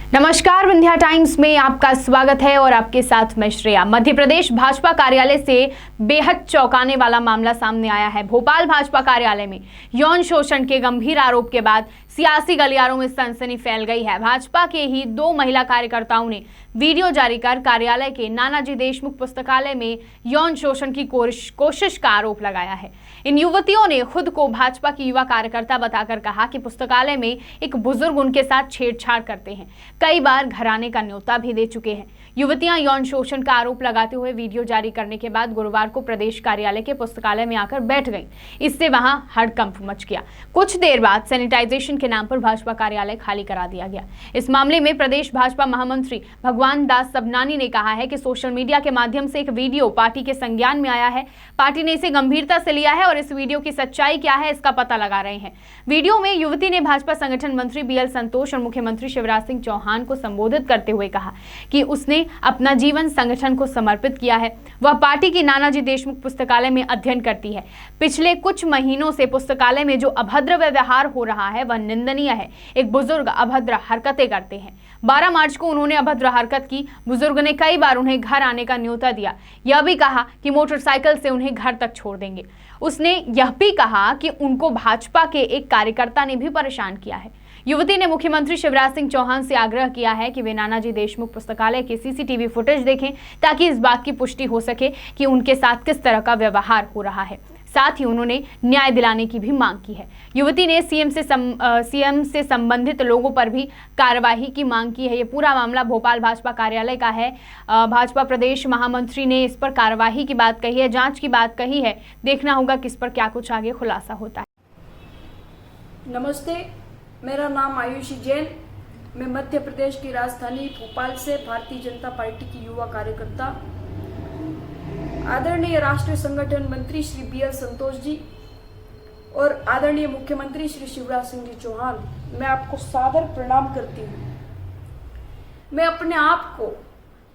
नमस्कार, विंध्या टाइम्स में आपका स्वागत है और आपके साथ मैं श्रेया। मध्य प्रदेश भाजपा कार्यालय से बेहद चौंकाने वाला मामला सामने आया है। भोपाल भाजपा कार्यालय में यौन शोषण के गंभीर आरोप के बाद सियासी गलियारों में सनसनी फैल गई है। भाजपा के ही 2 महिला कार्यकर्ताओं ने वीडियो जारी कर कार्यालय के नानाजी देशमुख पुस्तकालय में यौन शोषण की कोशिश का आरोप लगाया है। इन युवतियों ने खुद को भाजपा की युवा कार्यकर्ता बताकर कहा कि पुस्तकालय में एक बुजुर्ग उनके साथ छेड़छाड़ करते हैं, कई बार घर आने का न्योता भी दे चुके हैं। युवतियां यौन शोषण का आरोप लगाते हुए वीडियो जारी करने के बाद गुरुवार को प्रदेश कार्यालय के पुस्तकालय में आकर बैठ गईं। इससे वहां हड़कंप मच गया। कुछ देर बाद सैनिटाइजेशन के नाम पर भाजपा कार्यालय खाली करा दिया गया। इस मामले में प्रदेश भाजपा महामंत्री भगवान दास सबनानी ने कहा है कि सोशल मीडिया के माध्यम से एक वीडियो पार्टी के संज्ञान में आया है। पार्टी ने इसे गंभीरता से लिया है और इस वीडियो की सच्चाई क्या है इसका पता लगा रहे हैं। वीडियो में युवती ने भाजपा संगठन मंत्री BL संतोष और मुख्यमंत्री शिवराज सिंह चौहान को संबोधित करते हुए कहा कि उसने अपना जीवन संगठन को समर्पित किया है। वह पार्टी की नानाजी देशमुख पुस्तकालय में अध्ययन करती है। पिछले कुछ महीनों से पुस्तकालय में जो अभद्र व्यवहार हो रहा है वह निंदनीय है। एक बुजुर्ग अभद्र हरकतें करते हैं। 12 मार्च को उन्होंने अभद्र हरकत की। बुजुर्ग ने कई बार उन्हें घर आने का न्योता दिया। यह भी कहा कि मोटरसाइकिल से उन्हें घर तक छोड़ देंगे। उसने यह भी कहा कि उनको भाजपा के एक कार्यकर्ता ने भी परेशान किया है। युवती ने मुख्यमंत्री शिवराज सिंह चौहान से आग्रह किया है कि वे नानाजी देशमुख पुस्तकालय के CCTV फुटेज देखें ताकि इस बात की पुष्टि हो सके कि उनके साथ किस तरह का व्यवहार हो रहा है। साथ ही उन्होंने न्याय दिलाने की भी मांग की है। युवती ने सीएम से संबंधित लोगों पर भी कार्रवाई की मांग की है। ये पूरा मामला भोपाल भाजपा कार्यालय का है। भाजपा प्रदेश महामंत्री ने इस पर कार्रवाई की बात कही है, जांच की बात कही है। देखना होगा किस पर क्या कुछ आगे खुलासा होता है। नमस्ते, मेरा नाम आयुषी जैन। मैं मध्य प्रदेश की राजधानी भोपाल से भारतीय जनता पार्टी की युवा कार्यकर्ता, आदरणीय राष्ट्रीय संगठन मंत्री श्री BL संतोष जी और आदरणीय मुख्यमंत्री श्री शिवराज सिंह जी चौहान, मैं आपको सादर प्रणाम करती हूँ। मैं अपने आप को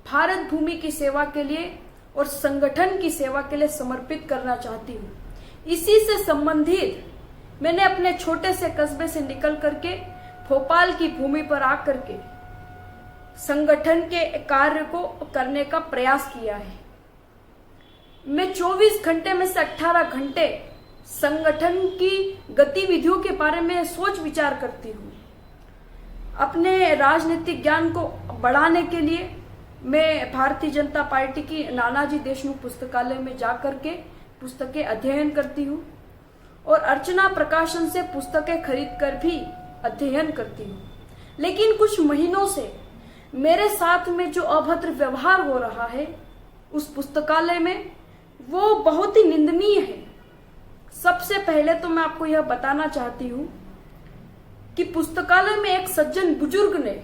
भारत भूमि की सेवा के लिए और संगठन की सेवा के लिए समर्पित करना चाहती हूँ। इसी से संबंधित मैंने अपने छोटे से कस्बे से निकल करके भोपाल की भूमि पर आकर के संगठन के कार्य को करने का प्रयास किया है। मैं 24 घंटे में से 18 घंटे संगठन की गतिविधियों के बारे में सोच विचार करती हूँ। अपने राजनीतिक ज्ञान को बढ़ाने के लिए मैं भारतीय जनता पार्टी की नानाजी देशमुख पुस्तकालय में जाकर के पुस्तकें अध्ययन करती हूँ और अर्चना प्रकाशन से पुस्तकें खरीद कर भी अध्ययन करती हूँ। लेकिन कुछ महीनों से मेरे साथ में जो अभद्र व्यवहार हो रहा है उस पुस्तकालय में, वो बहुत ही निंदनीय है। सबसे पहले तो मैं आपको यह बताना चाहती हूँ कि पुस्तकालय में एक सज्जन बुजुर्ग ने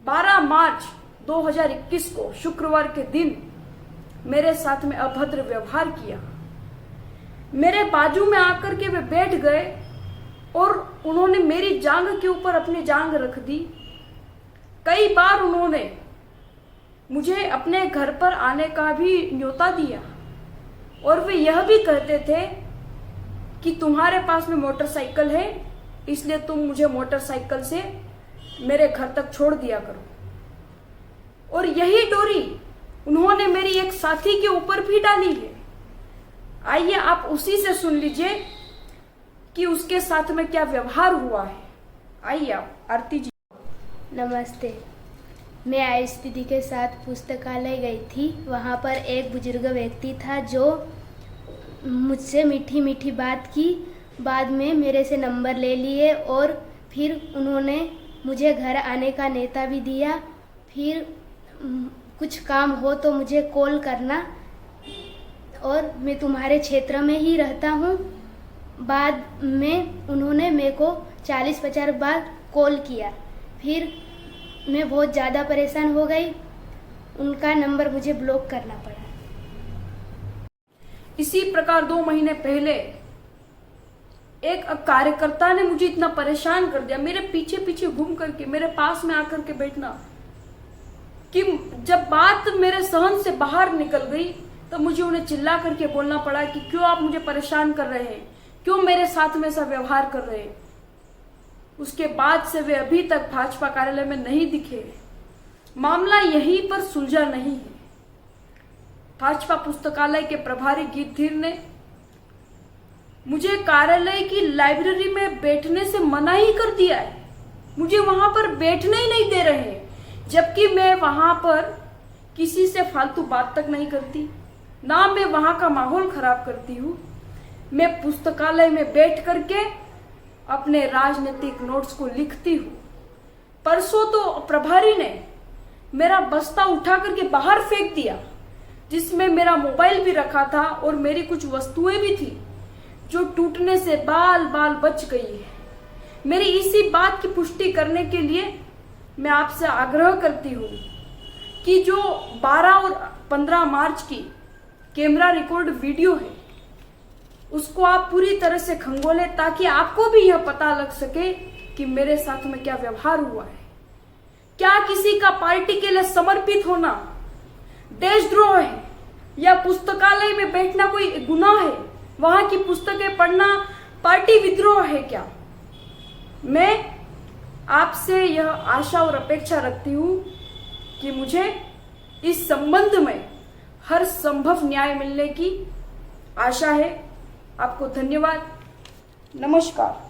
12 मार्च 2021 को शुक्रवार के दिन मेरे साथ में अभद्र व्यवहार किया। मेरे बाजू में आकर के वे बैठ गए और उन्होंने मेरी जांघ के ऊपर अपनी जांघ रख दी। कई बार उन्होंने मुझे अपने घर पर आने का भी न्योता दिया और वे यह भी कहते थे कि तुम्हारे पास में मोटरसाइकिल है, इसलिए तुम मुझे मोटरसाइकिल से मेरे घर तक छोड़ दिया करो। और यही डोरी उन्होंने मेरी एक साथी के ऊपर भी डाली है। आइए आप उसी से सुन लीजिए कि उसके साथ में क्या व्यवहार हुआ है। आइए आप, आरती जी। नमस्ते, मैं आयुष दीदी के साथ पुस्तकालय गई थी। वहाँ पर एक बुजुर्ग व्यक्ति था जो मुझसे मीठी मीठी बात की। बाद में मेरे से नंबर ले लिए और फिर उन्होंने मुझे घर आने का न्योता भी दिया। फिर कुछ काम हो तो मुझे कॉल करना और मैं तुम्हारे क्षेत्र में ही रहता हूँ। बाद में उन्होंने मेरे को 40-50 बार कॉल किया। फिर मैं बहुत ज़्यादा परेशान हो गई। उनका नंबर मुझे ब्लॉक करना पड़ा। इसी प्रकार 2 महीने पहले एक कार्यकर्ता ने मुझे इतना परेशान कर दिया, मेरे पीछे पीछे घूम करके मेरे पास में आकर के बैठना, कि जब बात मेरे सहन से बाहर निकल गई तो मुझे उन्हें चिल्ला करके बोलना पड़ा कि क्यों आप मुझे परेशान कर रहे हैं, क्यों मेरे साथ में ऐसा व्यवहार कर रहे हैं। उसके बाद से वे अभी तक भाजपा कार्यालय में नहीं दिखे। मामला यहीं पर सुलझा नहीं है। भाजपा पुस्तकालय के प्रभारी गिरधीर ने मुझे कार्यालय की लाइब्रेरी में बैठने से मना ही कर दिया है। मुझे वहां पर बैठने ही नहीं दे रहे, जबकि मैं वहां पर किसी से फालतू बात तक नहीं करती, ना मैं वहां का माहौल खराब करती हूँ। मैं पुस्तकालय में बैठ करके अपने राजनीतिक नोट्स को लिखती हूँ। परसों तो प्रभारी ने मेरा बस्ता उठा करके बाहर फेंक दिया, जिसमें मेरा मोबाइल भी रखा था और मेरी कुछ वस्तुएं भी थी जो टूटने से बाल बाल बच गई है। मेरी इसी बात की पुष्टि करने के लिए मैं आपसे आग्रह करती हूँ कि जो 12 और 15 मार्च की कैमरा रिकॉर्ड वीडियो है उसको आप पूरी तरह से खंगोले, ताकि आपको भी यह पता लग सके कि मेरे साथ में क्या व्यवहार हुआ है। क्या किसी का पार्टी के लिए समर्पित होना देशद्रोह है, या पुस्तकालय में बैठना कोई गुनाह है, वहां की पुस्तकें पढ़ना पार्टी विद्रोह है क्या? मैं आपसे यह आशा और अपेक्षा रखती हूं कि मुझे इस संबंध में हर संभव न्याय मिलने की आशा है। आपको धन्यवाद। नमस्कार।